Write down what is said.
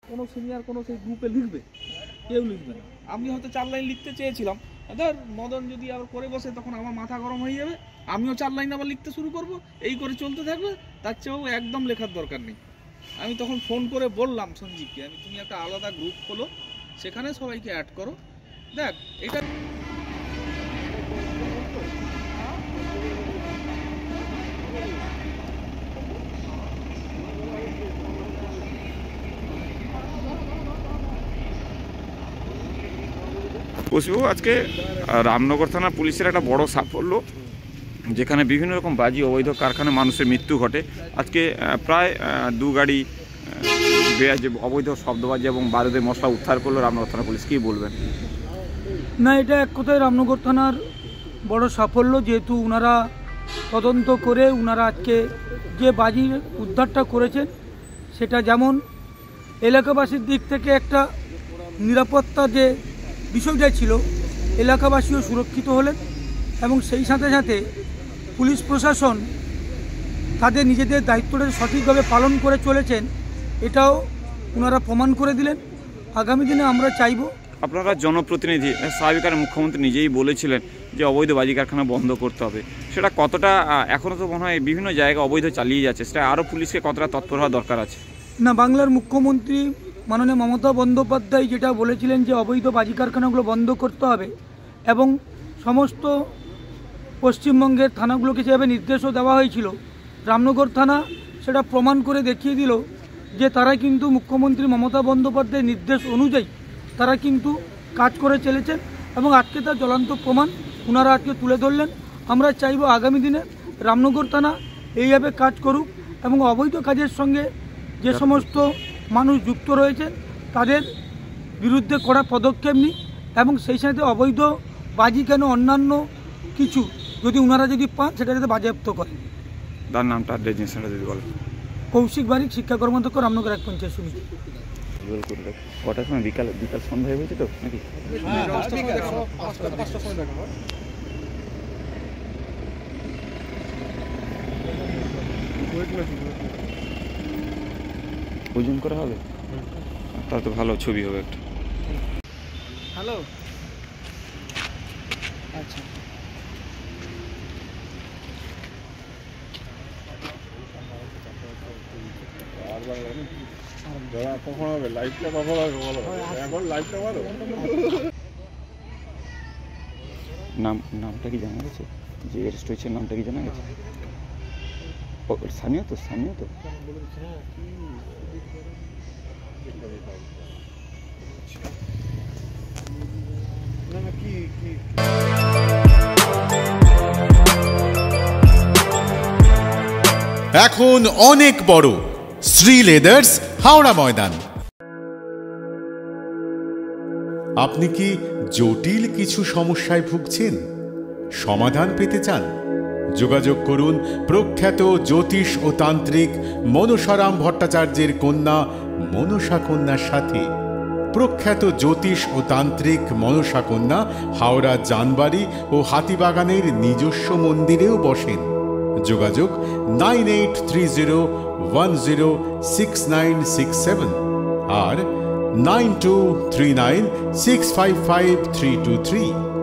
কোনো সিনিয়র কোনো সেই গ্রুপে লিখবে, কেউ লিখবে না। আমি হয়তো 4 লাইন লিখতে চেয়েছিলাম, ধর মদন যদি আবার করে বসে তখন আমার মাথা গরম হয়ে যাবে, আমিও 4 লাইন আবার লিখতে শুরু করব, এই করে চলতে থাকবে। তার চেয়েও একদম লেখার দরকার নেই। আমি তখন ফোন করে বললাম সঞ্জীবকে, তুমি একটা আলাদা গ্রুপ খোলো, সেখানে সবাইকে অ্যাড করো। দেখ এটা পশ্চিমবঙ্গ আজকে রামনগর থানা পুলিশের একটা বড় সাফল্য, যেখানে বিভিন্ন রকম বাজি অবৈধ কারখানা মানুষের মৃত্যু ঘটে। আজকে প্রায় 2 গাড়ি অবৈধ শব্দবাজি এবং বারুদের মশলা উদ্ধার করলো রামনগর থানা পুলিশ। কী বলবেন? না, এটা এক কথায় রামনগর থানার বড় সাফল্য, যেহেতু ওনারা তদন্ত করে ওনারা আজকে যে বাজির উদ্ধারটা করেছেন সেটা যেমন এলাকাবাসীর দিক থেকে একটা নিরাপত্তা যে বিষয়টা ছিল, এলাকাবাসীও সুরক্ষিত হলেন এবং সেই সাথে সাথে পুলিশ প্রশাসন তাদের নিজেদের দায়িত্বটা সঠিকভাবে পালন করে চলেছেন, এটাও ওনারা প্রমাণ করে দিলেন। আগামী দিনে আমরা চাইব, আপনারা জনপ্রতিনিধি, স্বাভাবিক মুখ্যমন্ত্রী নিজেই বলেছিলেন যে অবৈধ বাজি কারখানা বন্ধ করতে হবে, সেটা কতটা এখনও তো মনে হয় বিভিন্ন জায়গায় অবৈধ চালিয়ে যাচ্ছে, সেটা আরও পুলিশকে কতটা তৎপর হওয়া দরকার আছে? না, বাংলার মুখ্যমন্ত্রী মাননীয় মমতা বন্দ্যোপাধ্যায় যেটা বলেছিলেন যে অবৈধ বাজি কারখানাগুলো বন্ধ করতে হবে এবং সমস্ত পশ্চিমবঙ্গের থানাগুলোকে যেভাবে নির্দেশও দেওয়া হয়েছিল, রামনগর থানা সেটা প্রমাণ করে দেখিয়ে দিল যে তারা কিন্তু মুখ্যমন্ত্রী মমতা বন্দ্যোপাধ্যায়ের নির্দেশ অনুযায়ী তারা কিন্তু কাজ করে চলেছেন এবং আজকে তার জ্বলন্ত প্রমাণ ওনারা আজকে তুলে ধরলেন। আমরা চাইব আগামী দিনে রামনগর থানা এইভাবে কাজ করুক এবং অবৈধ কাজের সঙ্গে যে সমস্ত মানুষ যুক্ত রয়েছেন তাদের বিরুদ্ধে কড়া পদক্ষেপ নিই এবং সেই সাথে অবৈধ বাজি কেন অন্যান্য কিছু যদি ওনারা যদি পান সেটা যাতে বাজেয়াপ্ত করেন। তার নামটা ডেজিনেশনটা যদি বলেন। কৌশিক বারিক, শিক্ষা কর্মধ্যক্ষ, রামনগর 1 পঞ্চায়েত সমিতি। কটার সময়? বিকাল সন্ধ্যায় হয়েছে তো নাকি? ওজন করা হবে, তাহলে তো ভালো ছবি হবে একটা। হ্যালো, আচ্ছা কখন হবে লাইভটা, কখন হবে বলো, এখন লাইভটা বলো। নামটা কি জানা গেছে? যে অ্যারেস্ট হয়েছে নামটা কি জানা গেছে? স্থানীয় তো এখন অনেক বড় শ্রী লেদার্স, হাওড়া ময়দান। আপনি কি জটিল কিছু সমস্যায় ভুগছেন, সমাধান পেতে চান? যোগাযোগ করুন প্রখ্যাত জ্যোতিষ ও তান্ত্রিক মনসারাম ভট্টাচার্যের কন্যা মনসা কন্যার সাথে। প্রখ্যাত জ্যোতিষ ও তান্ত্রিক মনসা কন্যা হাওড়া জানবাড়ি ও হাতিবাগানের নিজস্ব মন্দিরেও বসেন। যোগাযোগ 9830106967 আর 9239655323।